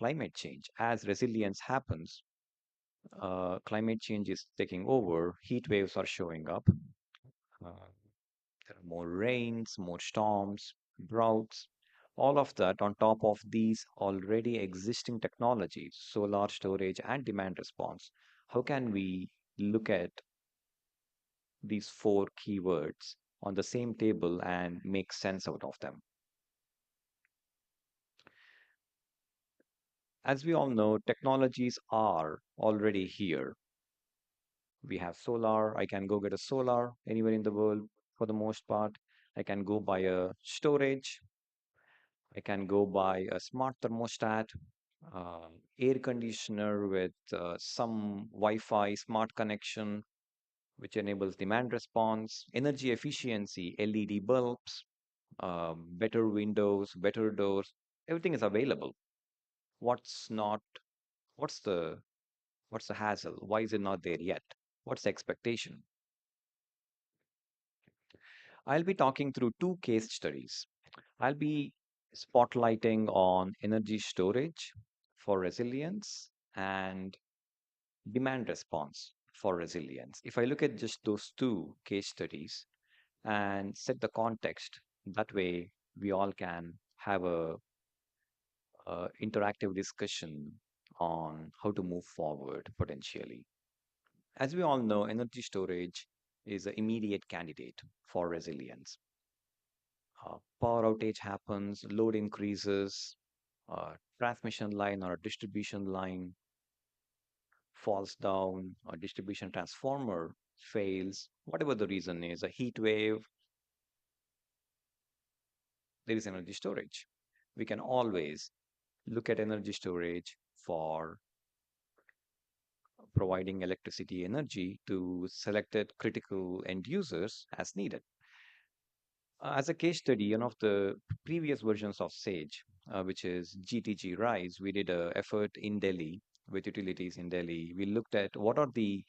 climate change. As resilience happens, climate change is taking over, heat waves are showing up, uh, there are more rains, more storms, droughts, all of that on top of these already existing technologies, solar storage and demand response. How can we look at these four keywords on the same table and make sense out of them? As we all know, technologies are already here. We have solar. I can go get a solar anywhere in the world for the most part. I can go buy a storage. I can go buy a smart thermostat, air conditioner with some Wi-Fi smart connection, which enables demand response, energy efficiency, LED bulbs, better windows, better doors. Everything is available. What's not? What's the what's the hassle? Why is it not there yet? What's the expectation? I'll be talking through two case studies. I'll be spotlighting on energy storage for resilience and demand response for resilience. If I look at just those two case studies and set the context, that way we all can have a interactive discussion on how to move forward potentially. As we all know, energy storage is an immediate candidate for resilience. Power outage happens, load increases, transmission line or a distribution line falls down, a distribution transformer fails, whatever the reason is, a heat wave, there is energy storage. We can always look at energy storage for providing electricity energy to selected critical end users as needed. As a case study, one of the previous versions of SAGE, which is GTG Rise, we did an effort in Delhi with utilities in Delhi. We looked at what are the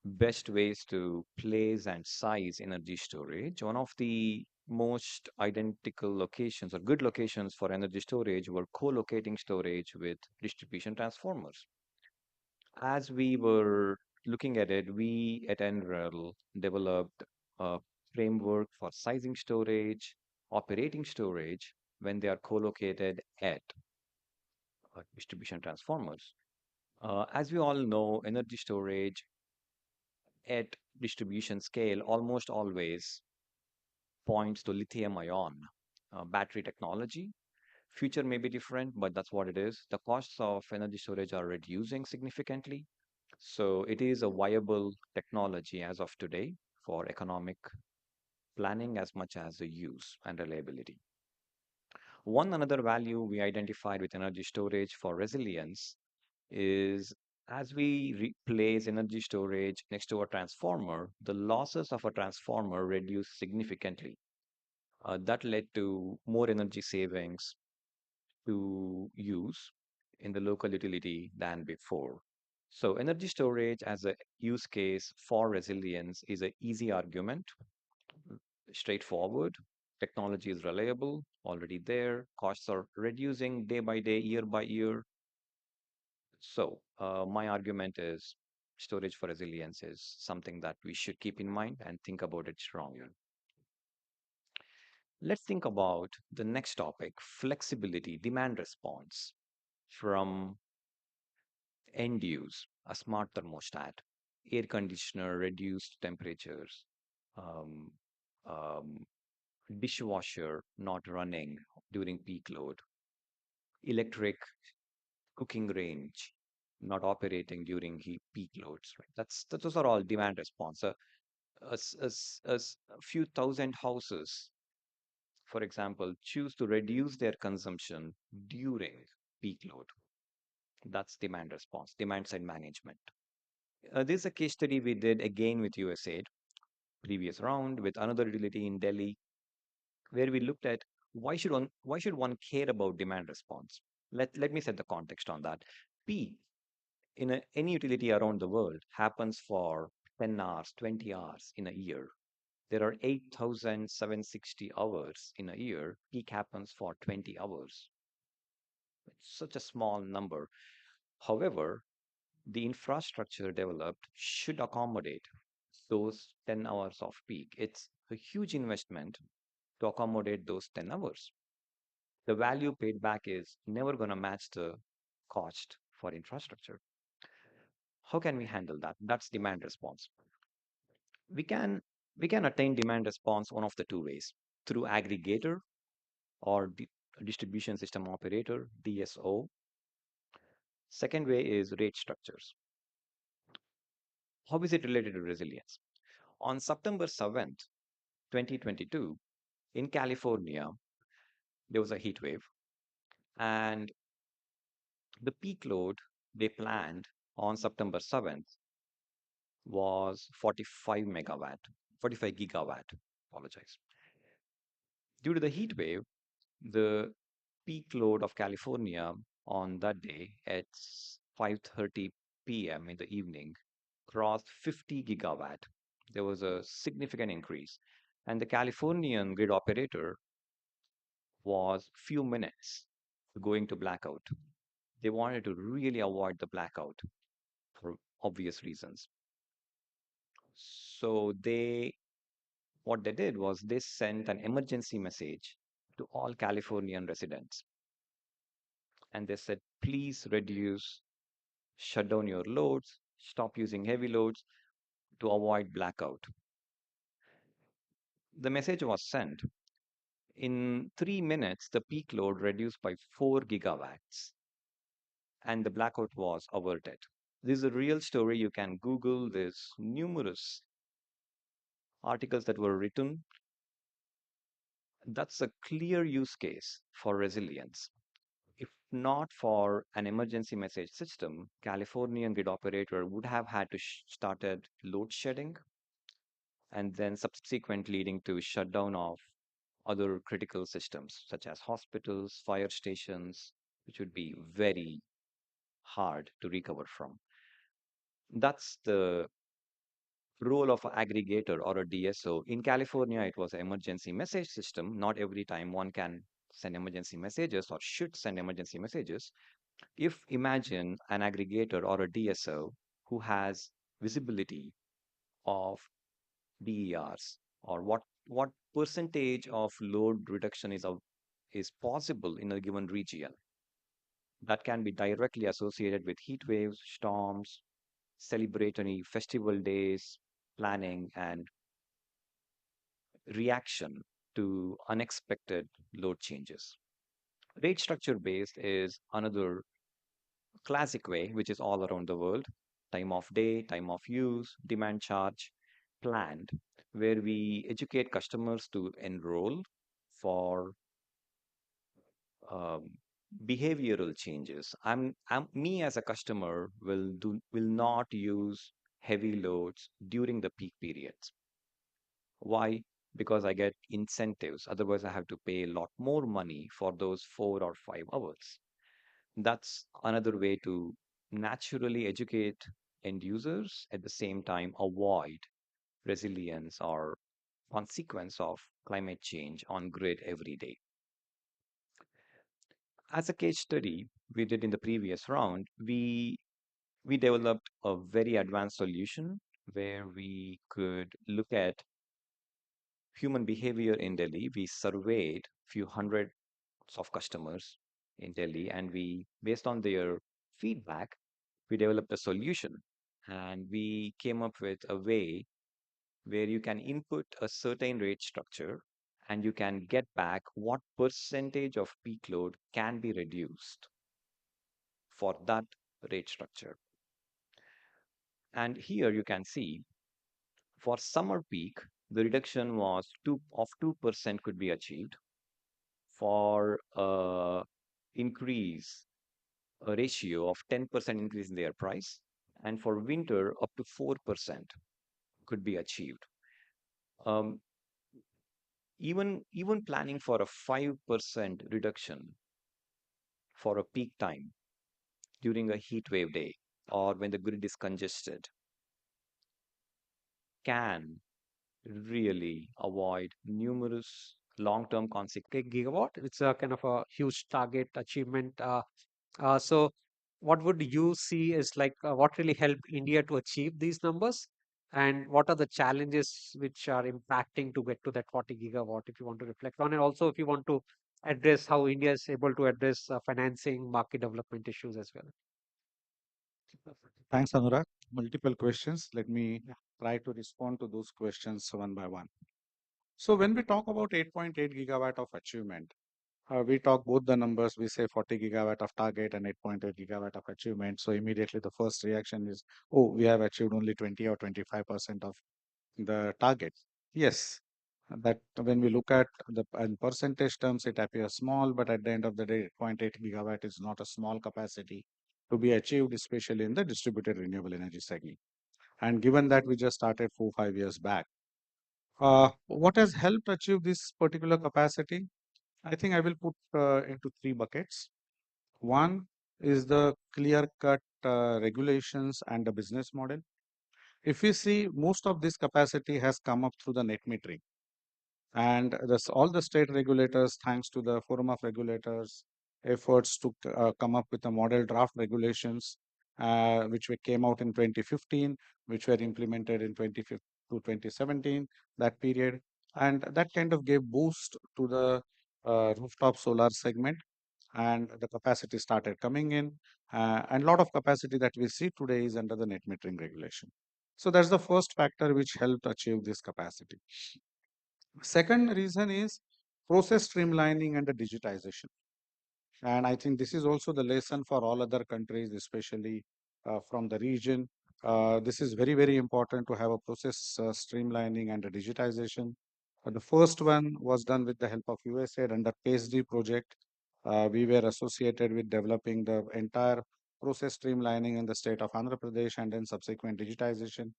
best ways to place and size energy storage. One of the most identical locations or good locations for energy storage were co-locating storage with distribution transformers. As we were looking at it, we at NREL developed a framework for sizing storage, operating storage when they are co-located at distribution transformers. As we all know, energy storage at distribution scale almost always points to lithium ion battery technology. Future may be different, but that's what it is. The costs of energy storage are reducing significantly. So it is a viable technology as of today for economic planning as much as the use and reliability. One another value we identified with energy storage for resilience is as we replace energy storage next to a transformer, the losses of a transformer reduce significantly. That led to more energy savings to use in the local utility than before. So energy storage as a use case for resilience is an easy argument, straightforward. Technology is reliable, already there. Costs are reducing day by day, year by year. So my argument is storage for resilience is something that we should keep in mind and think about it strongly. Let's think about the next topic, flexibility, demand response from end use, a smart thermostat, air conditioner, reduced temperatures, um, um, dishwasher not running during peak load, electric cooking range not operating during peak loads. Right? Those are all demand response. A few thousand houses, for example, choose to reduce their consumption during peak load. That's demand response, demand side management. This is a case study we did again with USAID, previous round with another utility in Delhi, where we looked at why should one care about demand response. Let me set the context on that. Peak in any utility around the world happens for 10 hours, 20 hours in a year. There are 8,760 hours in a year. Peak happens for 20 hours. It's such a small number. However, the infrastructure developed should accommodate those 10 hours of peak. It's a huge investment to accommodate those 10 hours. The value paid back is never going to match the cost for infrastructure. How can we handle that? That's demand response. We can we can attain demand response one of the two ways, through aggregator or distribution system operator, DSO. Second way is rate structures. How is it related to resilience? On September 7th, 2022, in California, there was a heat wave, and the peak load they planned on September 7th was 45 megawatt, 45 gigawatt. Apologize. Due to the heat wave, the peak load of California on that day at 5:30 p.m. in the evening crossed 50 gigawatt. There was a significant increase, and the Californian grid operator was few minutes going to blackout. They wanted to really avoid the blackout for obvious reasons. So what they did was they sent an emergency message to all Californian residents, and they said, please reduce, shut down your loads, stop using heavy loads to avoid blackout. The message was sent. In 3 minutes, the peak load reduced by 4 gigawatts, and the blackout was averted. This is a real story. You can Google this numerous articles that were written. That's a clear use case for resilience. If not for an emergency message system, Californian grid operator would have had to started load shedding and then subsequent leading to shutdown of other critical systems such as hospitals, fire stations, which would be very hard to recover from. That's the role of an aggregator or a DSO. In California, it was an emergency message system. Not every time one can send emergency messages or should send emergency messages. If imagine an aggregator or a DSO who has visibility of DERs or what percentage of load reduction is possible in a given region, that can be directly associated with heat waves, storms, celebratory festival days, planning, and reaction to unexpected load changes. Rate structure based is another classic way, which is all around the world. Time of day, time of use, demand charge, planned, where we educate customers to enroll for um, behavioral changes. Me as a customer will not use heavy loads during the peak periods. Why? Because I get incentives. Otherwise, I have to pay a lot more money for those 4 or 5 hours. That's another way to naturally educate end users at the same time avoid resilience or consequence of climate change on grid every day. As a case study we did in the previous round, we developed a very advanced solution where we could look at human behavior in Delhi. We surveyed few hundreds of customers in Delhi, and based on their feedback, we developed a solution. And we came up with a way where you can input a certain rate structure and you can get back what percentage of peak load can be reduced for that rate structure. And here you can see for summer peak, the reduction was 2% could be achieved. For increase, a ratio of 10% increase in their price, and for winter, up to 4% could be achieved. Um, even planning for a 5% reduction for a peak time during a heat wave day or when the grid is congested can really avoid numerous long-term consequences. gigawatt. It's a kind of a huge target achievement. So, what would you see is like what really helped India to achieve these numbers, and what are the challenges which are impacting to get to that 40 gigawatt? If you want to reflect on, and also if you want to address how India is able to address financing, market development issues as well. Thanks, Anurag. Multiple questions. Let me Yeah. try to respond to those questions one by one. So when we talk about 8.8 gigawatt of achievement, we talk both the numbers. We say 40 gigawatt of target and 8.8 gigawatt of achievement. So immediately the first reaction is, oh, we have achieved only 20 or 25% of the target. Yes, that when we look at the in percentage terms, it appears small, but at the end of the day, 0.8 gigawatt is not a small capacity to be achieved, especially in the distributed renewable energy segment. And given that we just started 4 5 years back, what has helped achieve this particular capacity? I think I will put into three buckets. One is the clear cut regulations and the business model. If we see, most of this capacity has come up through the net metering. And all the state regulators, thanks to the Forum of Regulators' efforts to come up with a model draft regulations, which came out in 2015, which were implemented in 2015 to 2017, that period. And that kind of gave boost to the rooftop solar segment, and the capacity started coming in. And a lot of capacity that we see today is under the net metering regulation. So that's the first factor which helped achieve this capacity. Second reason is process streamlining and the digitization. And I think this is also the lesson for all other countries, especially from the region. This is very, very important to have a process streamlining and a digitization. The first one was done with the help of USAID under PSD project. We were associated with developing the entire process streamlining in the state of Andhra Pradesh and then subsequent digitization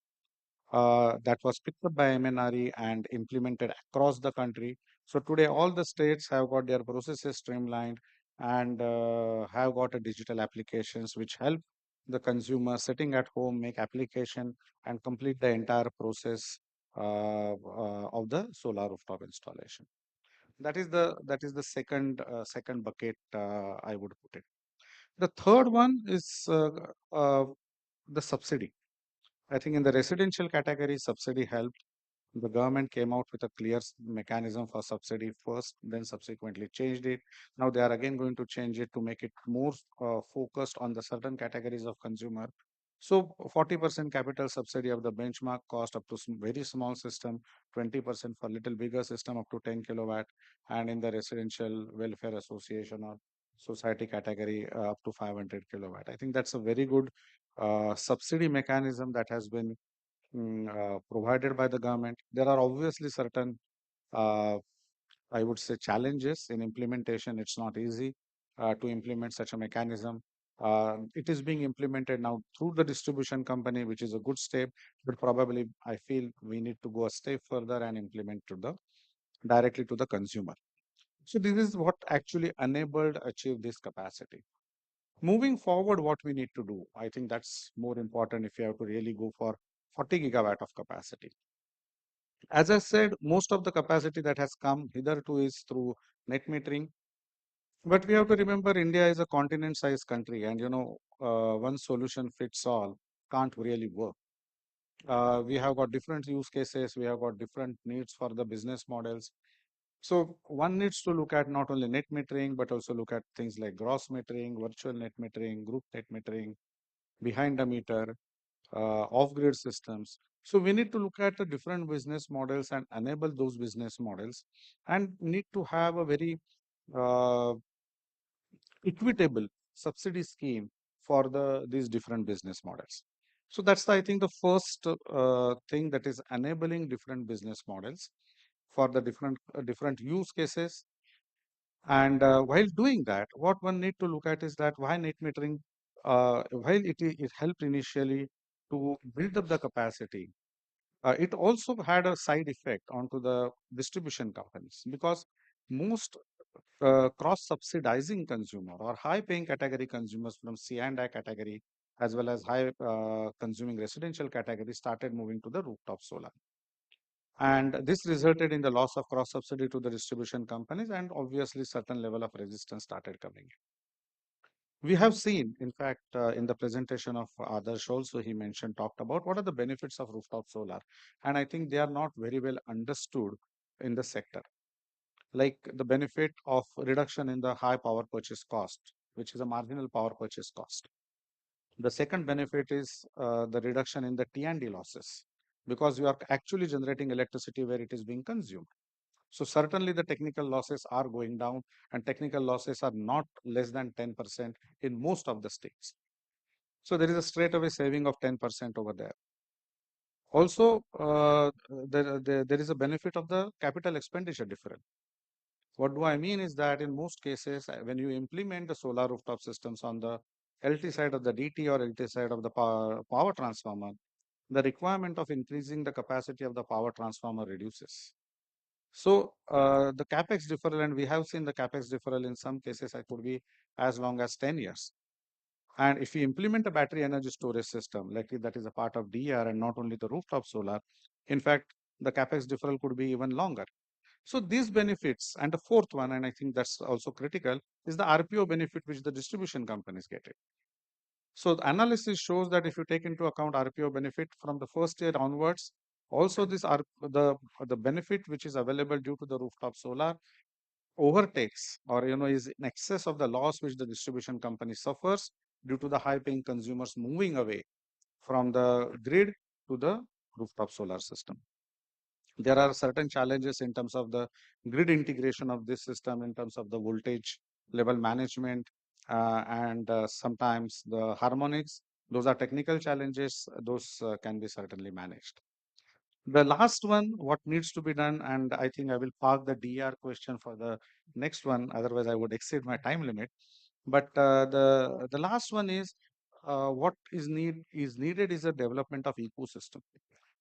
that was picked up by MNRE and implemented across the country. So today, all the states have got their processes streamlined and have got a digital applications which help the consumer sitting at home make application and complete the entire process of the solar rooftop installation. That is the second bucket I would put it. The third one is uh, the subsidy. I think in the residential category, subsidy helped. The government came out with a clear mechanism for subsidy first, then subsequently changed it. Now they are again going to change it to make it more focused on the certain categories of consumer. So 40% capital subsidy of the benchmark cost up to very small system, 20% for little bigger system up to 10 kilowatt, and in the residential welfare association or society category up to 500 kilowatt. I think that's a very good subsidy mechanism that has been provided by the government. There are obviously certain, uh, I would say, challenges in implementation. It's not easy to implement such a mechanism. It is being implemented now through the distribution company, which is a good step, but probably I feel we need to go a step further and implement to the directly to the consumer. So this is what actually enabled achieve this capacity. Moving forward, what we need to do, I think that's more important if you have to really go for 40 gigawatt of capacity. As I said, most of the capacity that has come hitherto is through net metering. But we have to remember India is a continent-sized country, and one solution fits all can't really work. We have got different use cases, we have got different needs for the business models. So one needs to look at not only net metering, but also look at things like gross metering, virtual net metering, group net metering, behind the meter, off-grid systems. So we need to look at the different business models and enable those business models, and need to have a very uh, equitable subsidy scheme for these different business models. So that's I think the first thing that is enabling different business models for the different use cases. And while doing that, what one need to look at is that why net metering, while it helped initially to build up the capacity, it also had a side effect onto the distribution companies, because most cross-subsidizing consumer or high-paying category consumers from C and I category, as well as high consuming residential category, started moving to the rooftop solar. And this resulted in the loss of cross subsidy to the distribution companies, and obviously certain level of resistance started coming. We have seen, in fact, in the presentation of Adarsh also, he mentioned, talked about what are the benefits of rooftop solar. And I think they are not very well understood in the sector. Like the benefit of reduction in the high power purchase cost, which is a marginal power purchase cost. The second benefit is the reduction in the T&D losses, because you are actually generating electricity where it is being consumed. So certainly the technical losses are going down, and technical losses are not less than 10% in most of the states. So there is a straightaway saving of 10% over there. Also, there is a benefit of the capital expenditure difference. What do I mean is that in most cases, when you implement the solar rooftop systems on the LT side of the DT or LT side of the power transformer, the requirement of increasing the capacity of the power transformer reduces. So the capex deferral, and we have seen the capex deferral in some cases, it could be as long as 10 years. And if we implement a battery energy storage system, like that is a part of DR and not only the rooftop solar, in fact, the capex deferral could be even longer. So these benefits, and the fourth one, and I think that's also critical, is the RPO benefit which the distribution companies get it. So the analysis shows that if you take into account RPO benefit from the first year onwards, also this the benefit which is available due to the rooftop solar overtakes, or is in excess of the loss which the distribution company suffers due to the high paying consumers moving away from the grid to the rooftop solar system. There are certain challenges in terms of the grid integration of this system, in terms of the voltage level management, and sometimes the harmonics. Those are technical challenges. Those can be certainly managed. The last one, what needs to be done, and I think I will park the DR question for the next one, otherwise I would exceed my time limit. But the last one is what is needed is a development of ecosystem.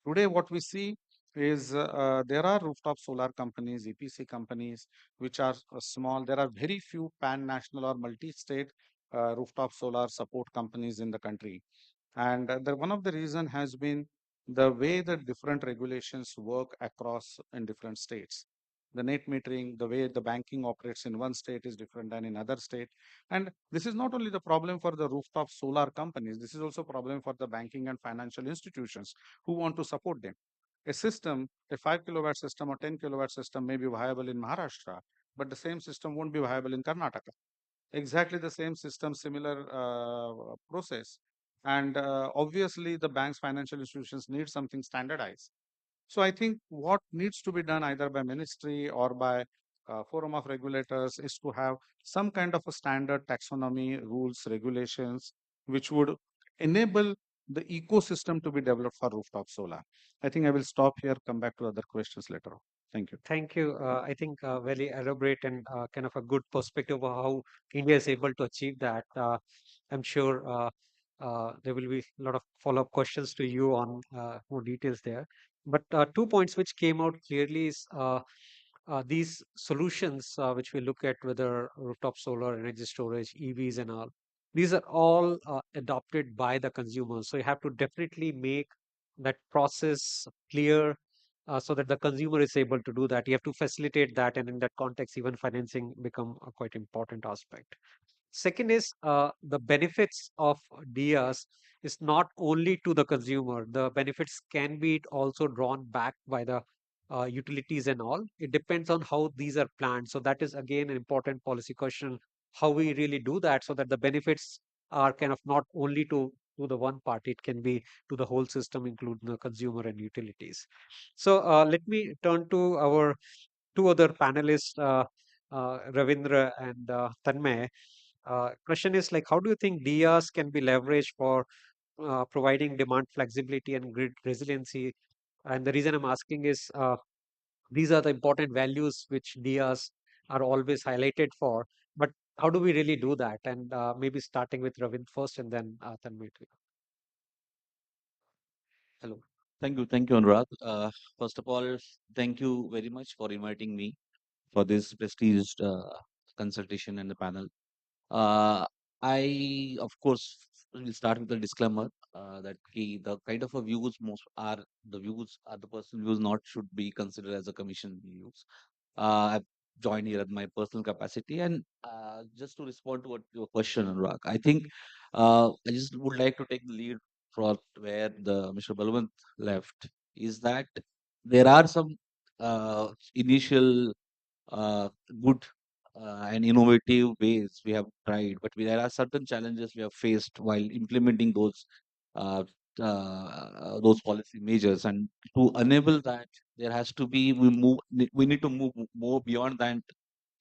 Today, what we see is there are rooftop solar companies, EPC companies, which are small. There are very few pan-national or multi-state rooftop solar support companies in the country. And one of the reason has been the way that different regulations work across in different states. The net metering, the way the banking operates in one state is different than in other state. And this is not only the problem for the rooftop solar companies, this is also a problem for the banking and financial institutions who want to support them. A system, a 5 kilowatt system or 10 kilowatt system may be viable in Maharashtra, but the same system won't be viable in Karnataka. Exactly the same system, similar process. And obviously, the banks, financial institutions need something standardized. So I think what needs to be done either by ministry or by forum of regulators is to have some kind of a standard taxonomy, rules, regulations, which would enable the ecosystem to be developed for rooftop solar. I think I will stop here, come back to other questions later on. Thank you. Thank you. I think very elaborate and kind of a good perspective of how India is able to achieve that. I'm sure there will be a lot of follow-up questions to you on more details there. But 2 points which came out clearly is these solutions which we look at, whether rooftop solar, energy storage, EVs and all, these are all adopted by the consumers. So you have to definitely make that process clear so that the consumer is able to do that. You have to facilitate that, and in that context, even financing become a quite important aspect. Second is the benefits of DIAs is not only to the consumer. The benefits can be also drawn back by the utilities and all. It depends on how these are planned. So that is again an important policy question, how we really do that so that the benefits are kind of not only to the one party, it can be to the whole system, including the consumer and utilities. So let me turn to our two other panelists, Ravindra and Tanmay. Question is like, how do you think DIAs can be leveraged for providing demand flexibility and grid resiliency? And the reason I'm asking is these are the important values which DIAs are always highlighted for. But how do we really do that? And maybe starting with Ravind first and then Tanmay. Hello. Thank you, Anurag. First of all, thank you very much for inviting me for this prestiged consultation and the panel. Uh, I, of course, we'll start with the disclaimer that the kind of a views most are the views are the personal views, not should be considered as a commission views. I've joined here at my personal capacity, and just to respond to what your question, Anurag, I think I just would like to take the lead for where the Mr. Balwant left. Is that there are some initial uh, good and innovative ways we have tried, but there are certain challenges we have faced while implementing uh, those policy measures. And to enable that, there has to be we need to move more beyond that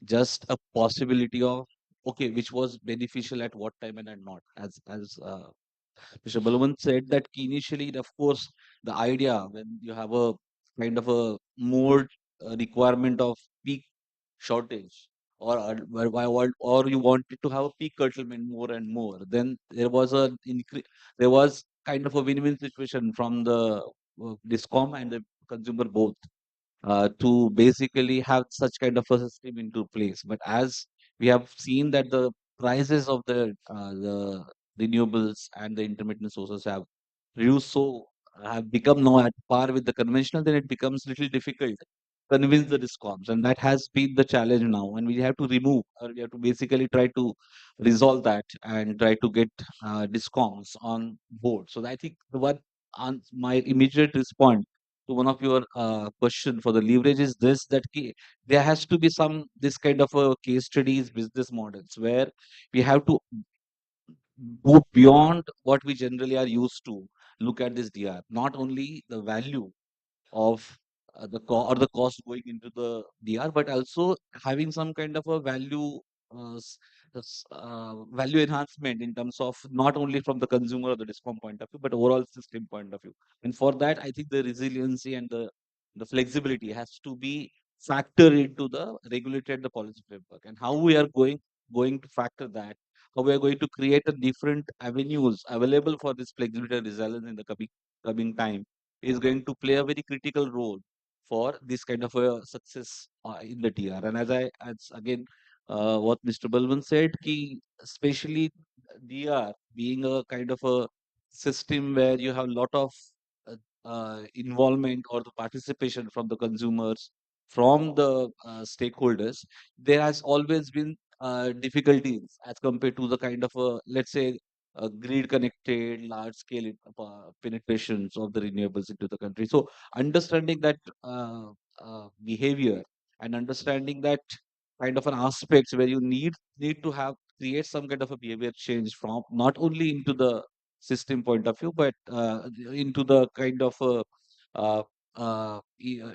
just a possibility of okay, which was beneficial at what time and at not. As Mr. Balwant said that initially, of course, the idea when you have a kind of a more requirement of peak shortage or you wanted to have a peak curtailment more and more, then there was kind of a win-win situation from the discom and the consumer both to basically have such kind of a system into place. But as we have seen that the prices of the renewables and the intermittent sources have reduced so have become now at par with the conventional, then it becomes little difficult to convince the discoms, and that has been the challenge now. And we have to remove, or we have to basically try to resolve that and try to get discoms on board. So I think the one on my immediate response to one of your question for the leverage is this that there has to be some this kind of a case studies business models where we have to go beyond what we generally are used to look at this dr, not only the value of or the cost going into the DR, but also having some kind of a value enhancement in terms of not only from the consumer or the discount point of view, but overall system point of view. And for that, I think the resiliency and the flexibility has to be factored into the regulated the policy framework, and how we are going to factor that, how we are going to create a different avenues available for this flexibility and resilience in the coming time is going to play a very critical role for this kind of a success in the TR. And as again, what Mr. Balwant said, especially DR being a kind of a system where you have a lot of involvement or the participation from the consumers, from the stakeholders, there has always been difficulties as compared to the kind of a, let's say, grid connected large scale penetrations of the renewables into the country. So understanding that behavior and understanding that kind of an aspects where you need to have create some kind of a behavior change from not only into the system point of view, but into the kind of uh,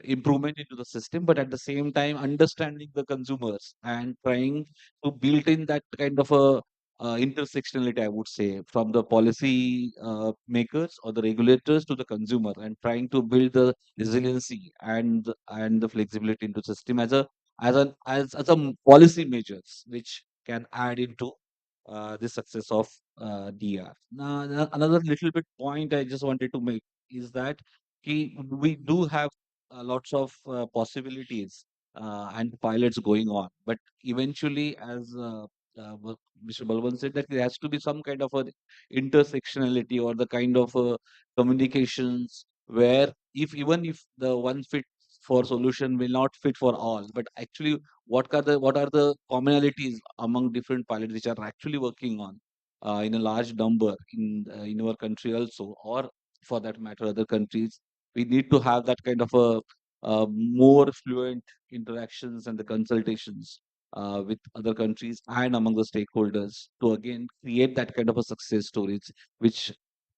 improvement into the system, but at the same time understanding the consumers and trying to build in that kind of a intersectionality, I would say, from the policy makers or the regulators to the consumer, and trying to build the resiliency and the flexibility into system as policy measures which can add into the success of DR. Now, another little bit point I just wanted to make is that we do have lots of possibilities and pilots going on, but eventually, as what Mr. Balwan said, that there has to be some kind of a intersectionality or the kind of communications where if even if the one fit for solution will not fit for all, but actually what are the commonalities among different pilots which are actually working on in a large number in our country also, or for that matter other countries. We need to have that kind of a more fluent interactions and the consultations with other countries and among the stakeholders to again create that kind of a success stories which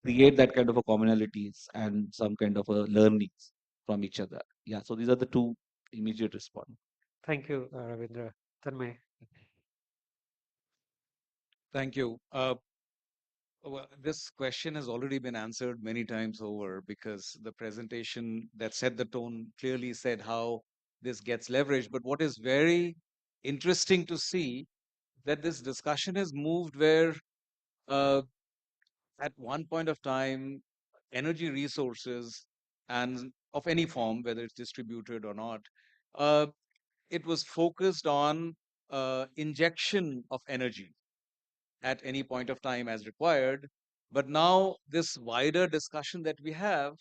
create that kind of a commonalities and some kind of a learnings from each other. Yeah, so these are the two immediate response. Thank you, Ravindra. Tanmay. Thank you. Well, this question has already been answered many times over because the presentation that set the tone clearly said how this gets leveraged. But what is very interesting to see that this discussion has moved where uh, at one point of time, energy resources and of any form, whether it's distributed or not, uh, it was focused on injection of energy at any point of time as required. But now this wider discussion that we have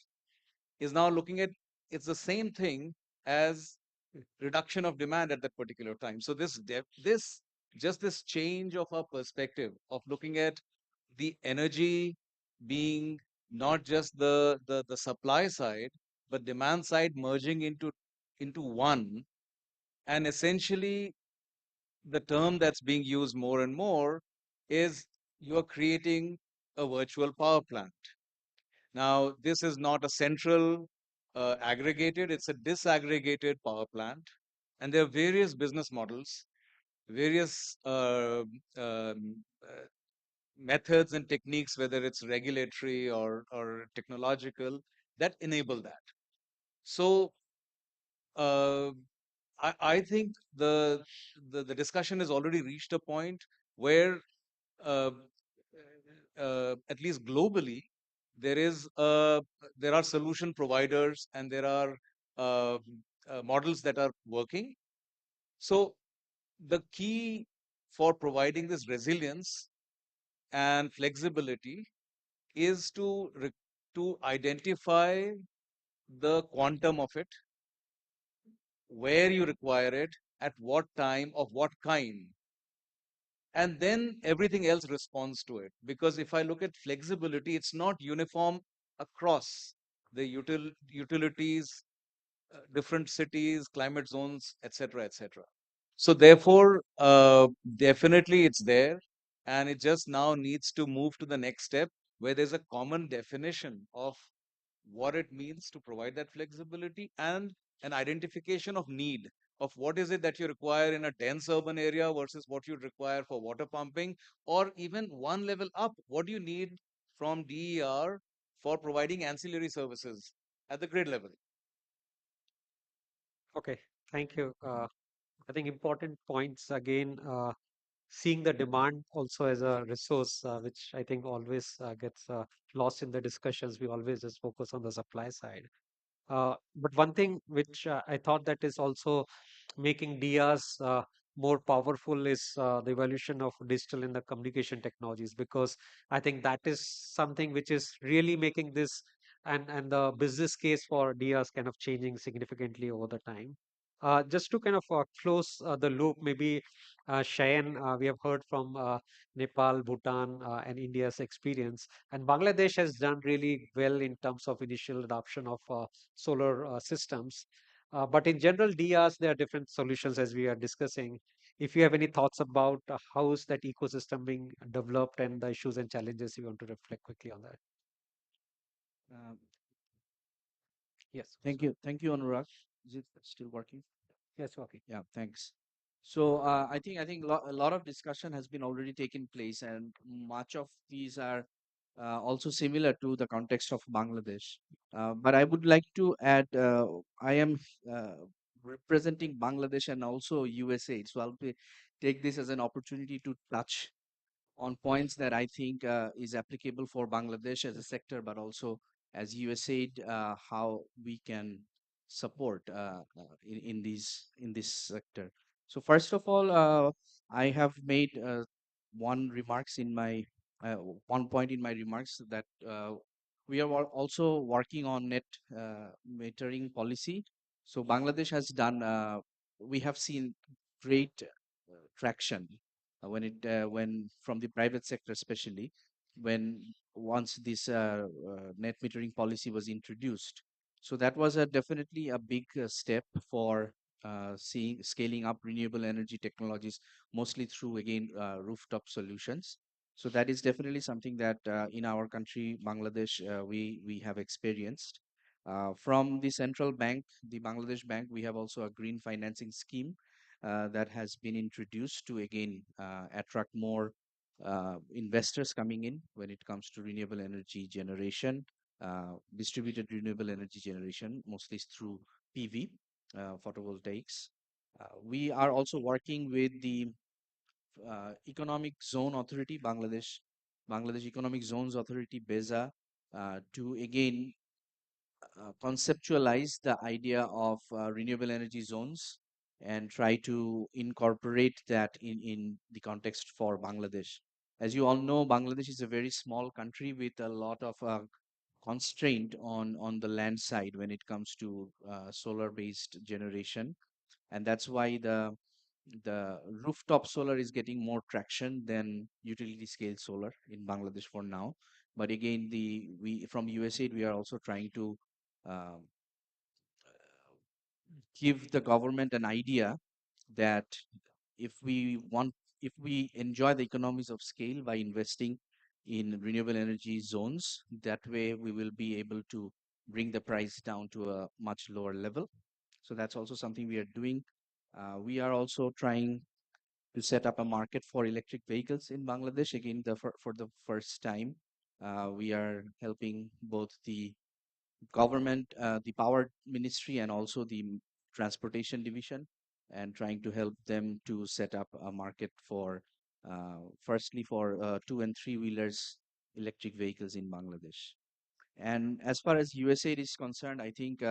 is now looking at it's the same thing as reduction of demand at that particular time. So this change of our perspective of looking at the energy being not just the supply side, but demand side merging into one, and essentially the term that's being used more and more is you're creating a virtual power plant. Now, this is not a central aggregated, it's a disaggregated power plant. And there are various business models, various methods and techniques, whether it's regulatory or technological, that enable that. So, uh, I think the discussion has already reached a point where, uh, at least globally, there is there are solution providers and there are uh, models that are working. So the key for providing this resilience and flexibility is to identify the quantum of it, where you require it, at what time, of what kind, and then everything else responds to it. Because if I look at flexibility, it's not uniform across the utilities, different cities, climate zones, etc., etc. So therefore, definitely it's there, and it just now needs to move to the next step where there's a common definition of what it means to provide that flexibility and an identification of need of what is it that you require in a dense urban area versus what you require for water pumping, or even one level up, what do you need from DER for providing ancillary services at the grid level. Okay, thank you. I think important points again. Seeing the demand also as a resource, which I think always gets lost in the discussions. We always just focus on the supply side. But one thing which I thought that is also making DRs more powerful is the evolution of digital and the communication technologies, because I think that is something which is really making this and the business case for DRs kind of changing significantly over the time. Just to kind of close the loop, maybe Cheyenne, we have heard from Nepal, Bhutan, and India's experience, and Bangladesh has done really well in terms of initial adoption of solar systems. But in general, DRs, there are different solutions as we are discussing. If you have any thoughts about how is that ecosystem being developed and the issues and challenges, you want to reflect quickly on that. Um, Yes. Thank you, Anurag. Is it still working? Yes, okay. Yeah, thanks. So I think a lot of discussion has been already taken place, and much of these are also similar to the context of Bangladesh. But I would like to add, I am uh, representing Bangladesh and also USAID, so take this as an opportunity to touch on points that I think is applicable for Bangladesh as a sector, but also as USAID, how we can support in this sector. So first of all, I have made one remarks in my uh, one point in my remarks that we are also working on net metering policy. So Bangladesh has done. We have seen great traction when from the private sector, especially when once this net metering policy was introduced. So that was definitely a big step for seeing scaling up renewable energy technologies, mostly through again rooftop solutions. So that is definitely something that in our country, Bangladesh, we have experienced. From the central bank, the Bangladesh Bank, we have also a green financing scheme that has been introduced to again attract more investors coming in when it comes to renewable energy generation, distributed renewable energy generation, mostly through PV, photovoltaics. We are also working with the Economic Zone Authority, Bangladesh Economic Zones Authority, BEZA, to again conceptualize the idea of renewable energy zones and try to incorporate that in the context for Bangladesh. As you all know, Bangladesh is a very small country with a lot of constraint on the land side when it comes to solar based generation, and that's why the rooftop solar is getting more traction than utility scale solar in Bangladesh for now. But again, the we from USAID we are also trying to um, give the government an idea that if we want, if we enjoy the economies of scale by investing in renewable energy zones, that way we will be able to bring the price down to a much lower level. So that's also something we are doing. We are also trying to set up a market for electric vehicles in Bangladesh. Again, for the first time, we are helping both the government, the power ministry, and also the transportation division, and trying to help them to set up a market for, firstly, for two and three wheelers electric vehicles in Bangladesh. And as far as USAID is concerned, I think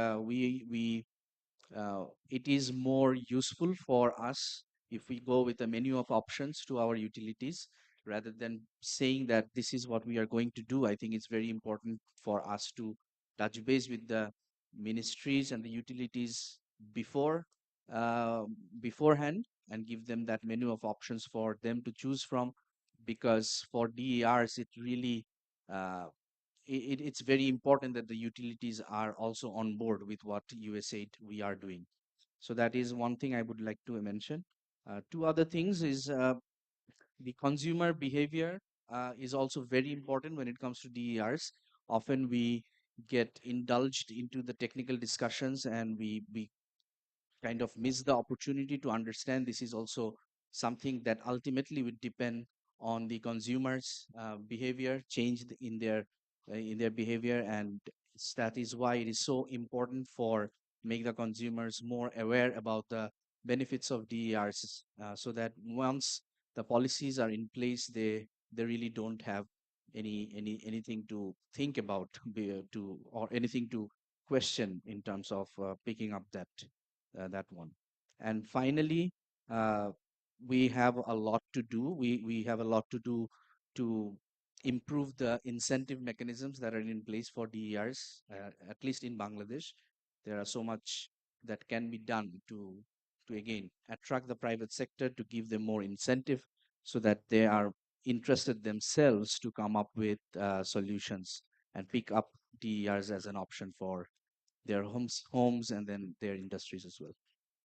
it is more useful for us if we go with a menu of options to our utilities rather than saying that this is what we are going to do. I think it's very important for us to touch base with the ministries and the utilities before uh, beforehand and give them that menu of options for them to choose from, because for DERs it really uh, it's very important that the utilities are also on board with what USAID we are doing. So that is one thing I would like to mention. Two other things is the consumer behavior is also very important when it comes to DERs. Often we get indulged into the technical discussions and we kind of miss the opportunity to understand this is also something that ultimately would depend on the consumers behavior change in their behavior, and that is why it is so important for make the consumers more aware about the benefits of DERs, so that once the policies are in place, they really don't have anything to think about, to or anything to question in terms of picking up that one. And finally, uh, we have a lot to do. We have a lot to do to improve the incentive mechanisms that are in place for DERs, at least in Bangladesh. There are so much that can be done to again attract the private sector, to give them more incentive so that they are interested themselves to come up with solutions and pick up DERs as an option for their homes and then their industries as well.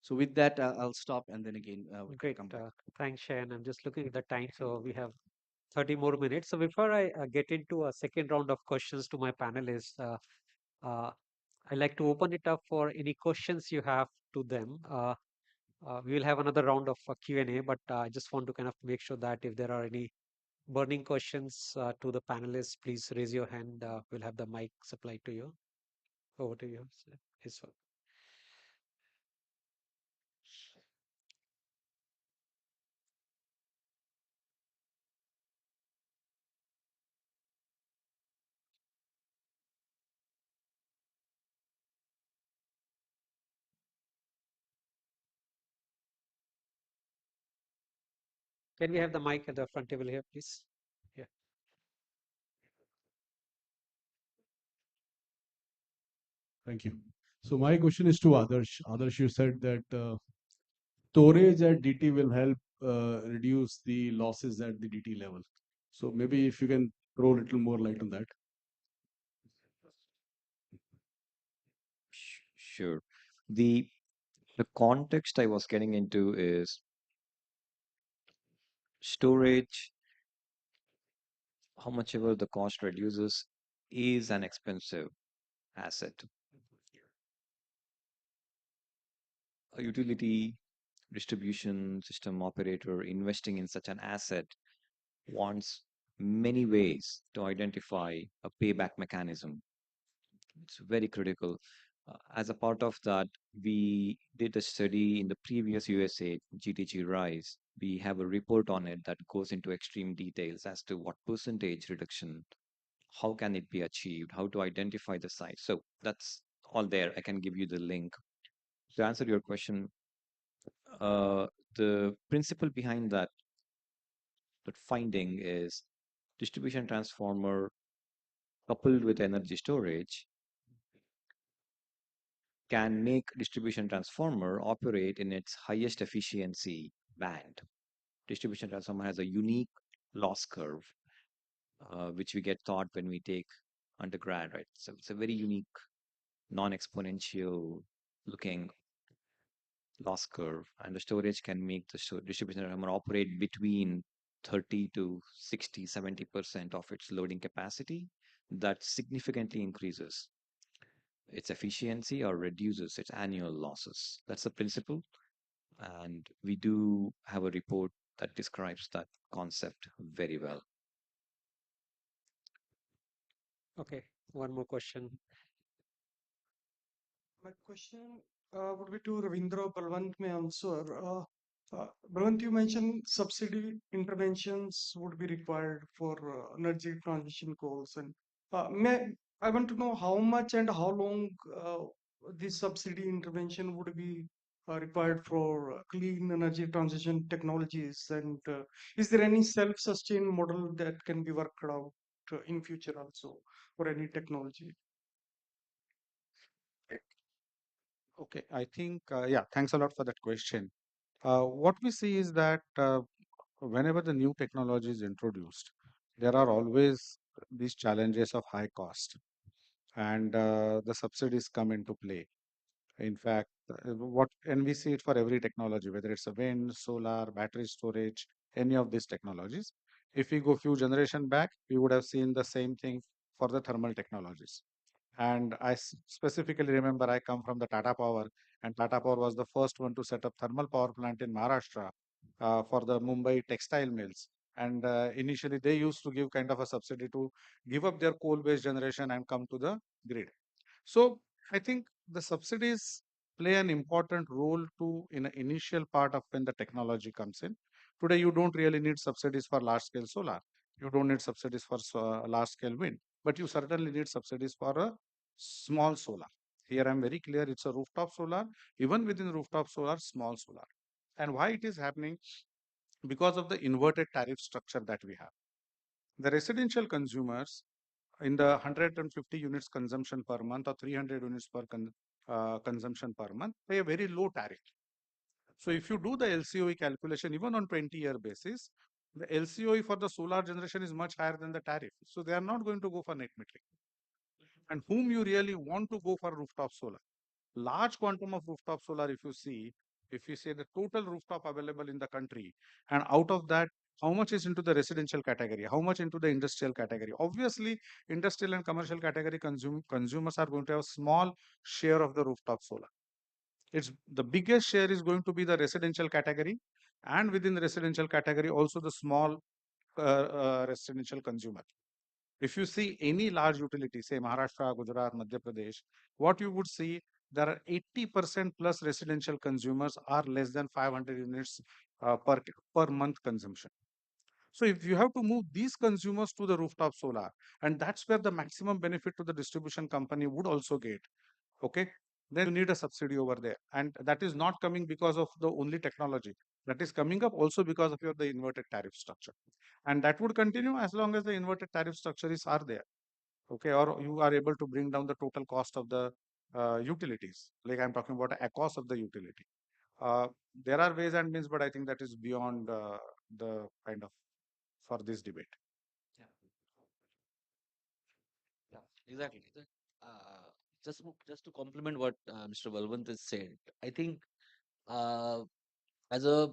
So with that, I'll stop and then again we can Great. come back. Thanks, Shayan. I'm just looking at the time, so we have 30 more minutes. So before I get into a second round of questions to my panelists, uh, I'd like to open it up for any questions you have to them. We will have another round of Q&A, but I just want to kind of make sure that if there are any burning questions to the panelists, please raise your hand. We'll have the mic supplied to you. Over to you. Yes, sir. Can we have the mic at the front table here, please? Yeah. Thank you. So my question is to Adarsh. Adarsh, you said that storage at DT will help reduce the losses at the DT level. So maybe if you can throw a little more light on that. Sure. The context I was getting into is storage, how much ever the cost reduces, is an expensive asset. A utility distribution system operator investing in such an asset wants many ways to identify a payback mechanism. It's very critical. As a part of that, we did a study in the previous USA GTG Rise. We have a report on it that goes into extreme details as to what percentage reduction, how can it be achieved, how to identify the site. So that's all there. I can give you the link. To answer your question, uh, the principle behind that that finding is distribution transformer coupled with energy storage can make distribution transformer operate in its highest efficiency band. Distribution transformer has a unique loss curve, which we get taught when we take undergrad, right? So it's a very unique, non-exponential looking loss curve, and the storage can make the distribution transformer operate between 30 to 60, 70% of its loading capacity. That significantly increases its efficiency or reduces its annual losses. That's the principle. And we do have a report that describes that concept very well. Okay, one more question. My question would be to Ravindra. Balwant may answer. Balwant, you mentioned subsidy interventions would be required for energy transition goals, and I want to know how much and how long this subsidy intervention would be required for clean energy transition technologies, and is there any self-sustained model that can be worked out in future also for any technology? Okay, I think, yeah, thanks a lot for that question. What we see is that whenever the new technology is introduced, there are always these challenges of high cost, and the subsidies come into play. In fact, and we see it for every technology, whether it's a wind, solar, battery storage, any of these technologies. If we go few generation back, we would have seen the same thing for the thermal technologies. And specifically remember, I come from the Tata Power, and Tata Power was the first one to set up thermal power plant in Maharashtra for the Mumbai textile mills. And initially, they used to give kind of a subsidy to give up their coal-based generation and come to the grid. So I think the subsidies play an important role to in the initial part of when the technology comes in. Today, you don't really need subsidies for large scale solar. You don't need subsidies for large scale wind, but you certainly need subsidies for a small solar. Here, I'm very clear. It's a rooftop solar. Even within rooftop solar, small solar. And why it is happening? Because of the inverted tariff structure that we have. The residential consumers in the 150 units consumption per month or 300 units per consumption per month pay a very low tariff. So if you do the LCOE calculation even on 20-year basis, the LCOE for the solar generation is much higher than the tariff. So they are not going to go for net metering. And whom you really want to go for rooftop solar? Large quantum of rooftop solar, if you say the total rooftop available in the country, and out of that, how much is into the residential category, how much into the industrial category? Obviously, industrial and commercial category consumers are going to have a small share of the rooftop solar. It's the biggest share is going to be the residential category, and within the residential category, also the small residential consumer. If you see any large utility, say Maharashtra, Gujarat, Madhya Pradesh, what you would see, there are 80% plus residential consumers are less than 500 units per month consumption. So if you have to move these consumers to the rooftop solar, and that's where the maximum benefit to the distribution company would also get, okay, then you need a subsidy over there. And that is not coming because of the only technology. That is coming up also because of the inverted tariff structure. And that would continue as long as the inverted tariff structure are there. Okay, or you are able to bring down the total cost of the utilities. Like I'm talking about a cost of the utility. Uh, there are ways and means, but I think that is beyond the kind of for this debate. Yeah, yeah, exactly. Uh, just to complement what Mr. Balwant has said, I think uh, as a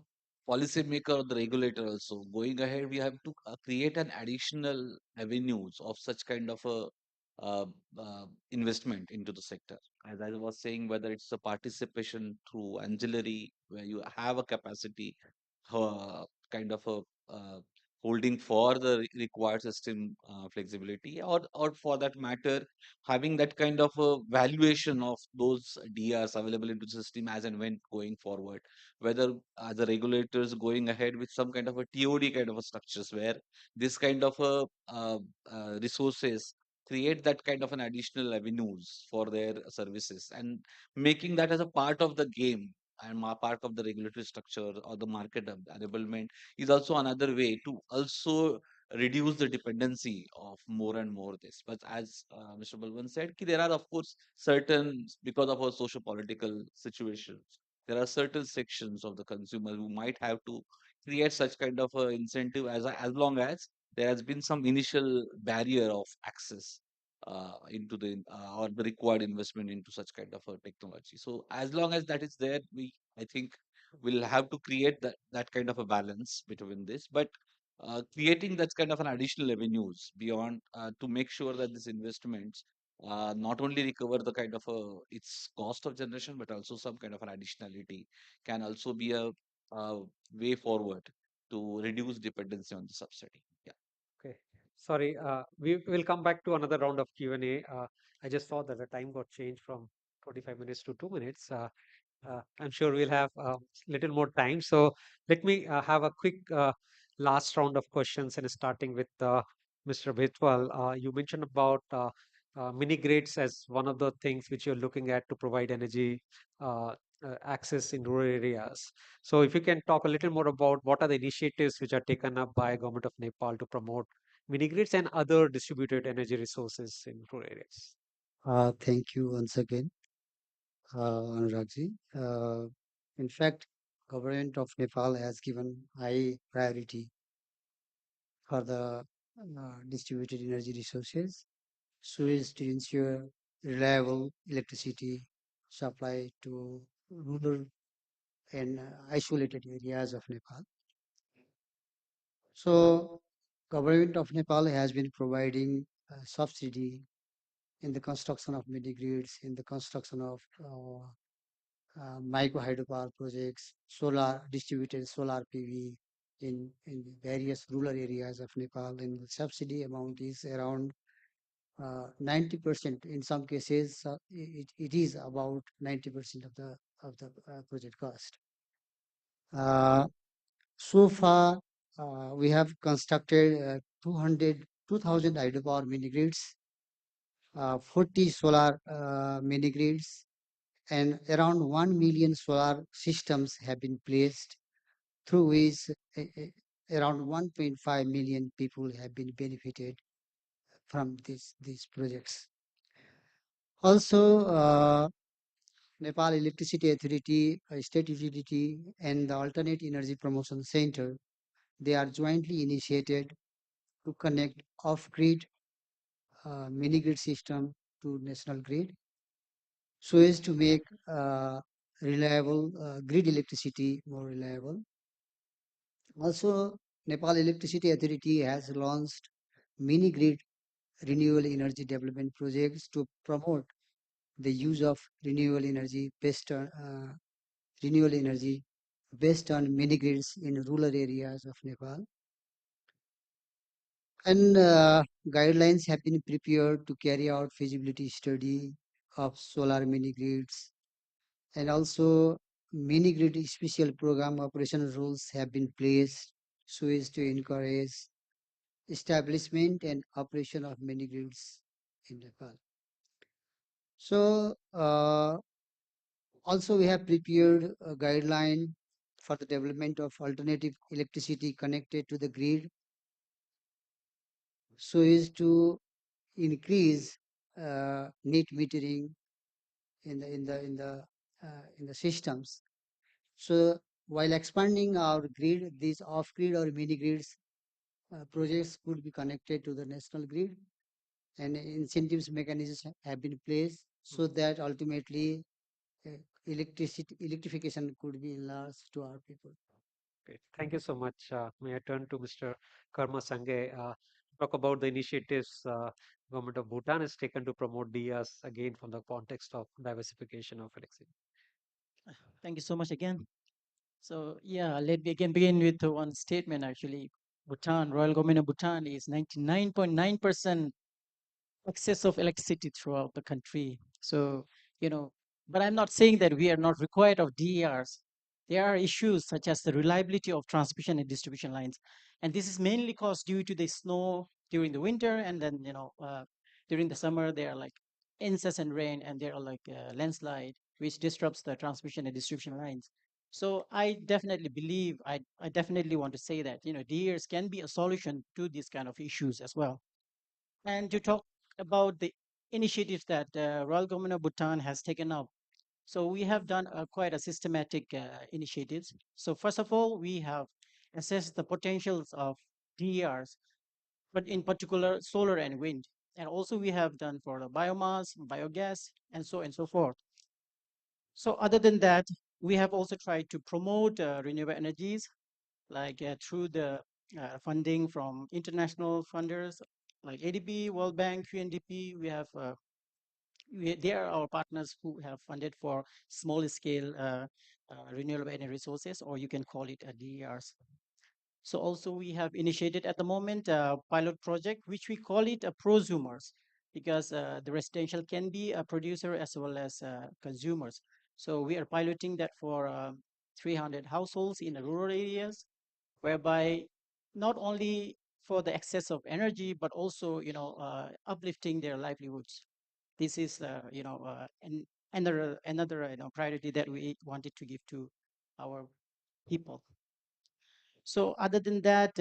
policymaker or the regulator also going ahead, we have to create an additional avenues of such kind of a uh, investment into the sector. As I was saying, whether it's a participation through ancillary, where you have a capacity, kind of a holding for the required system flexibility, or for that matter, having that kind of a valuation of those DRs available into the system as and when going forward, whether as the regulators going ahead with some kind of a TOD kind of a structures where this kind of a resources create that kind of an additional avenues for their services and making that as a part of the game and part of the regulatory structure or the market enablement is also another way to also reduce the dependency of more and more this. But as Mr. Balwan said, there are of course certain, because of our social political situations, there are certain sections of the consumer who might have to create such kind of a incentive as long as there has been some initial barrier of access into the or the required investment into such kind of a technology. So as long as that is there, we I think we'll have to create that kind of a balance between this. But creating that kind of an additional revenues beyond to make sure that these investments not only recover the kind of its cost of generation, but also some kind of an additionality can also be a way forward to reduce dependency on the subsidy. Yeah. Okay. Sorry, we will come back to another round of Q&A. I just saw that the time got changed from 25 minutes to 2 minutes. I'm sure we'll have a little more time. So let me have a quick last round of questions, and starting with Mr. Bhetwal. You mentioned about mini grids as one of the things which you're looking at to provide energy access in rural areas. So if you can talk a little more about what are the initiatives which are taken up by Government of Nepal to promote mini grids and other distributed energy resources in rural areas. Thank you once again, Anuragji. In fact, government of Nepal has given high priority for the distributed energy resources, so as to ensure reliable electricity supply to rural and isolated areas of Nepal. So, government of Nepal has been providing subsidy in the construction of mini grids, in the construction of micro hydropower projects, solar distributed solar PV in various rural areas of Nepal, and the subsidy amount is around 90%. In some cases, it is about 90% of the project cost. So far, we have constructed 2,000 hydropower mini grids, 40 solar mini grids, and around 1 million solar systems have been placed, through which around 1.5 million people have been benefited from these projects. Also, Nepal Electricity Authority, State Utility, and the Alternate Energy Promotion Center, they are jointly initiated to connect off-grid mini grid system to national grid, so as to make reliable grid electricity more reliable. Also, Nepal Electricity Authority has launched mini grid renewable energy development projects to promote the use of renewable energy based on mini grids in rural areas of Nepal. And guidelines have been prepared to carry out feasibility study of solar mini grids, and also mini grid special program operational rules have been placed so as to encourage establishment and operation of mini grids in Nepal. So also we have prepared a guideline for the development of alternative electricity connected to the grid, so as to increase net metering in the systems. So while expanding our grid, these off-grid or mini grids projects could be connected to the national grid, and incentives mechanisms have been placed so that ultimately uh, electrification could be enlarged to our people. Great. Thank you so much. May I turn to Mr. Karma Sange, talk about the initiatives Government of Bhutan has taken to promote DIAs, again from the context of diversification of electricity. Thank you so much again. So yeah, let me again begin with one statement actually. Bhutan, Royal Government of Bhutan is 99.9% access of electricity throughout the country. So, but I'm not saying that we are not required of DERs. There are issues such as the reliability of transmission and distribution lines. And this is mainly caused due to the snow during the winter, and then, during the summer, there are like incessant rain, and there are like landslide. which disrupts the transmission and distribution lines. So I definitely believe, I definitely want to say that, DERs can be a solution to these kind of issues as well. And to talk about the initiatives that Royal Government of Bhutan has taken up. So we have done quite a systematic initiatives. So first of all, we have assessed the potentials of DERs, but in particular solar and wind. And also we have done for the biomass, biogas, and so forth. So other than that, we have also tried to promote renewable energies, like through the funding from international funders like ADB, World Bank, UNDP. They are our partners who have funded for small scale renewable energy resources, or you can call it a DERs. So also we have initiated at the moment a pilot project, which we call it a prosumers, because the residential can be a producer as well as consumers. So we are piloting that for 300 households in the rural areas, whereby not only for the access of energy, but also, uplifting their livelihoods. This is, another priority that we wanted to give to our people. So other than that,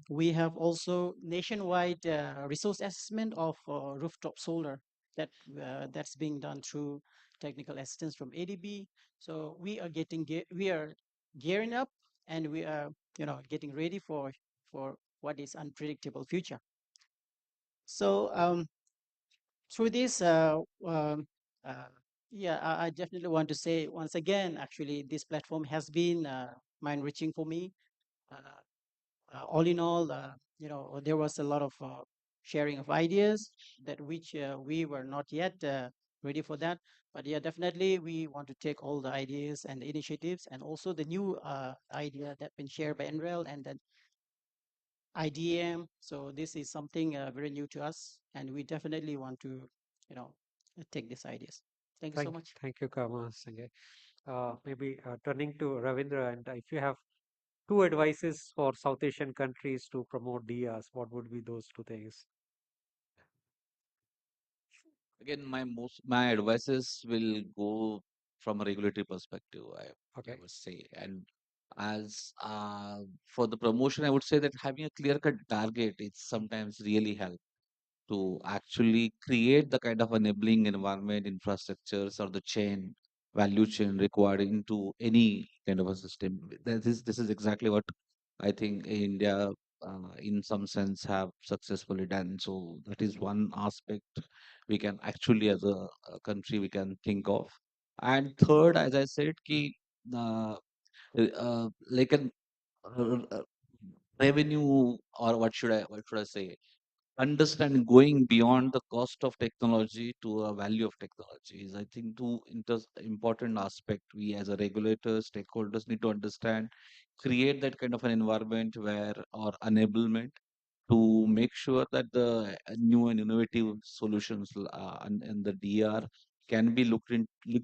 we have also nationwide resource assessment of rooftop solar that's being done through technical assistance from ADB. So we are gearing up, and we are getting ready for what is unpredictable future. So through this, uh, yeah, I definitely want to say once again, actually, this platform has been mind-enriching for me. Uh, all in all, there was a lot of sharing of ideas that which we were not yet ready for that. But yeah, definitely we want to take all the ideas and the initiatives, and also the new idea that been shared by NREL and then IDM. So this is something very new to us, and we definitely want to, take these ideas. Thank you so much. Thank you, Kama, Sanjay. Maybe turning to Ravindra, and if you have two advices for South Asian countries to promote DERs, what would be those two things? Again, my advices will go from a regulatory perspective, I Okay. would say. And as for the promotion, I would say that having a clear-cut target is sometimes really help to actually create the kind of enabling environment, infrastructures, or the value chain required into any kind of a system. This is exactly what I think India, in some sense, have successfully done. So that is one aspect we can actually, as a country, we can think of. And third, as I said, uh, like an uh, uh, revenue, or what should I say? Understanding going beyond the cost of technology to a value of technology is, I think, two important aspect we as a regulator stakeholders need to understand, create that kind of an environment where, or enablement, to make sure that the new and innovative solutions and the DR can be looked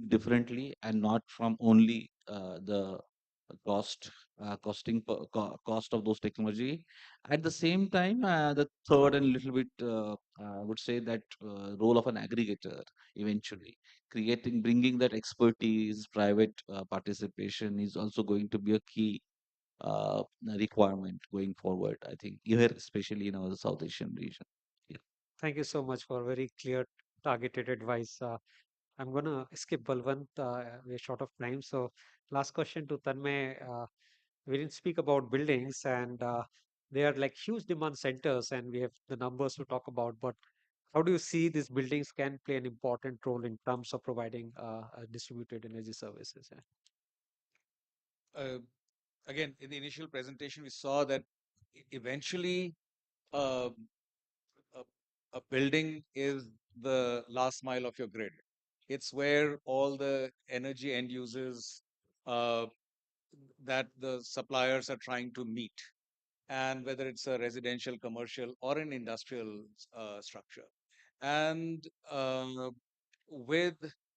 differently, and not from only the cost of those technology. At the same time, the third and little bit, I would say that role of an aggregator eventually, bringing that expertise, private participation is also going to be a key requirement going forward, I think, here, especially in our South Asian region. Yeah. Thank you so much for very clear, targeted advice. I'm gonna skip Balwant. We're short of time. So last question to Tanmay. We didn't speak about buildings, and they are like huge demand centers, and we have the numbers to talk about. But how do you see these buildings can play an important role in terms of providing distributed energy services? Yeah. Uh, Again, in the initial presentation, we saw that eventually uh, a, a building is the last mile of your grid. It's where all the energy end users uh, that the suppliers are trying to meet, and whether it's a residential, commercial, or an industrial structure. And with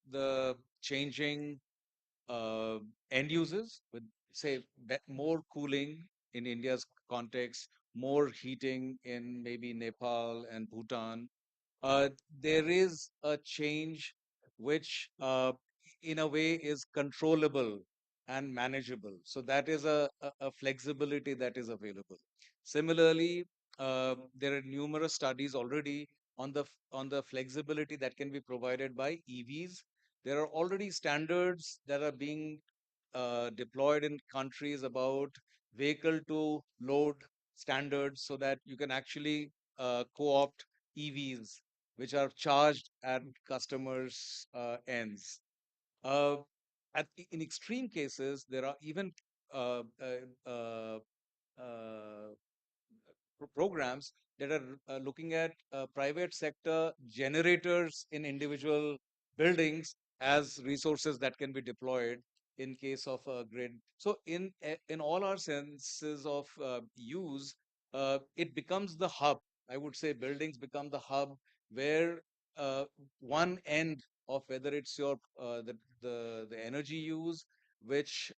the changing uh, end users, with say more cooling in India's context, more heating in maybe Nepal and Bhutan, there is a change which in a way is controllable and manageable. So that is a flexibility that is available. Similarly, there are numerous studies already on the flexibility that can be provided by EVs. There are already standards that are being deployed in countries about vehicle to load standards so that you can actually co-opt EVs which are charged at customers' ends. Uh, in extreme cases, there are even uh, uh, uh, uh, programs that are looking at private sector generators in individual buildings as resources that can be deployed in case of a grid. So in all our senses of use, it becomes the hub. I would say buildings become the hub where uh, one end of whether it's your the energy use which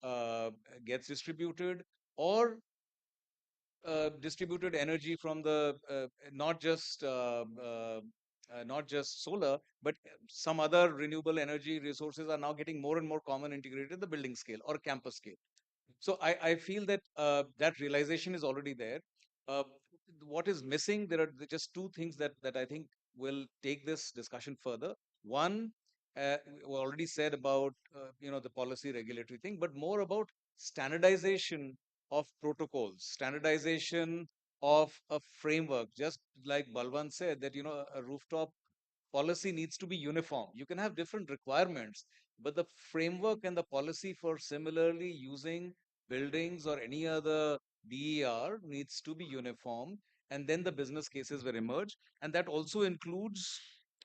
gets distributed, or distributed energy from the not just solar, but some other renewable energy resources are now getting more and more common integrated in the building scale or campus scale. So I feel that that realization is already there. Uh, what is missing? There are just two things that I think will take this discussion further. One, we already said about the policy regulatory thing, but more about standardization of protocols, standardization of a framework. Just like Balwant said, that a rooftop policy needs to be uniform. You can have different requirements, but the framework and the policy for similarly using buildings or any other DER needs to be uniform, and then the business cases will emerge, and that also includes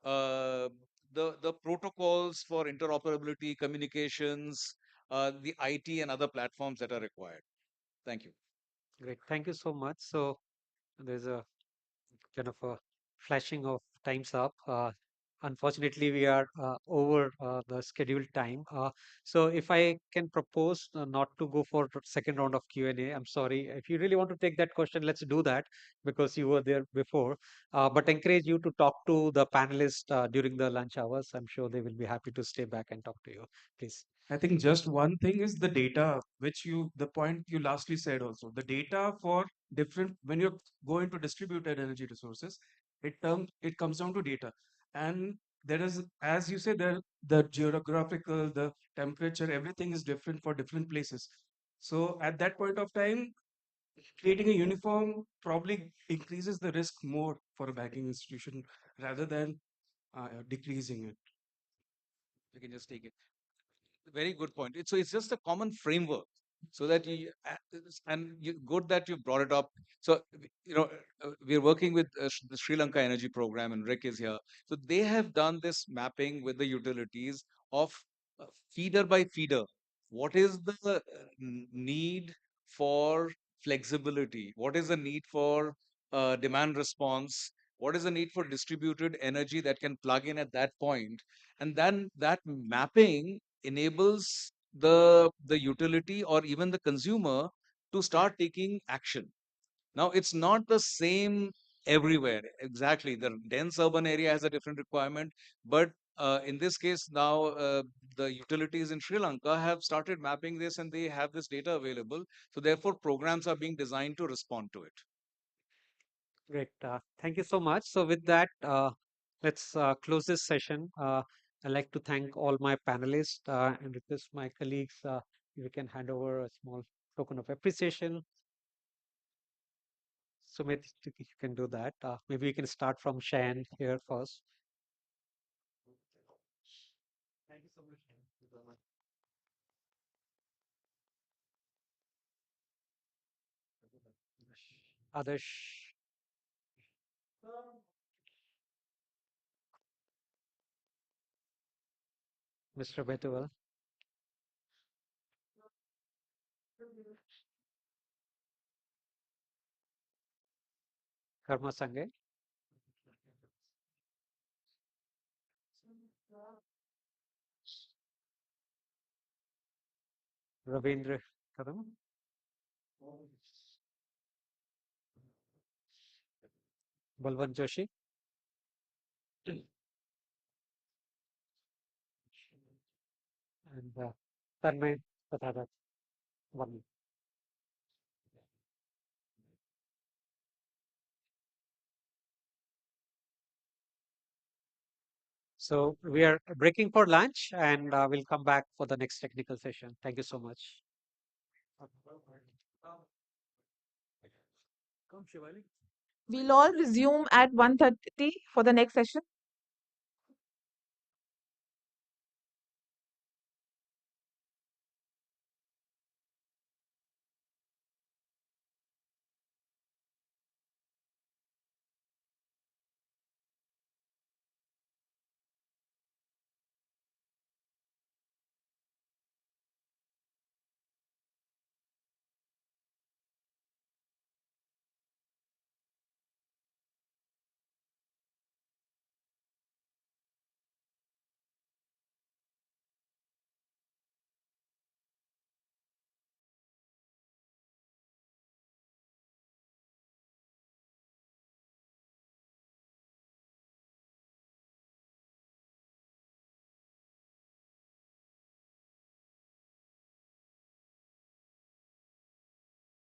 uh, the protocols for interoperability, communications, the IT and other platforms that are required. Thank you. Great. Thank you so much. So there's a kind of a flashing of time's up. Unfortunately, we are over the scheduled time. So if I can propose not to go for second round of Q&A, I'm sorry. If you really want to take that question, let's do that because you were there before. But encourage you to talk to the panelists during the lunch hours. I'm sure they will be happy to stay back and talk to you. Please. I think just one thing is the data, the point you lastly said also, the data for different, when you're going to distributed energy resources, it comes down to data. And there is, as you say, the geographical, the temperature, everything is different for different places. So at that point of time, creating a uniform probably increases the risk more for a banking institution rather than decreasing it. You can just take it. Very good point. So it's just a common framework so that good that you brought it up. So we're working with the Sri Lanka Energy Program, and Rick is here. So they have done this mapping with the utilities of feeder by feeder. What is the need for flexibility? What is the need for demand response? What is the need for distributed energy that can plug in at that point? And then that mapping enables the utility or even the consumer to start taking action. Now, it's not the same everywhere. Exactly. The dense urban area has a different requirement. But in this case, now the utilities in Sri Lanka have started mapping this and they have this data available. So, therefore, programs are being designed to respond to it. Great. Thank you so much. So with that, let's close this session. I'd like to thank all my panelists and request my colleagues if we can hand over a small token of appreciation. Sumit, if you can do that. Maybe we can start from Shayan here first. Thank you so much. Adarsh, Mr. Betuel, Karma Sange, Ravindra Kadam, Balwant Joshi, And Tanmay, Pathadat, 1 minute. So we are breaking for lunch and we'll come back for the next technical session. Thank you so much. We'll all resume at 1:30 for the next session.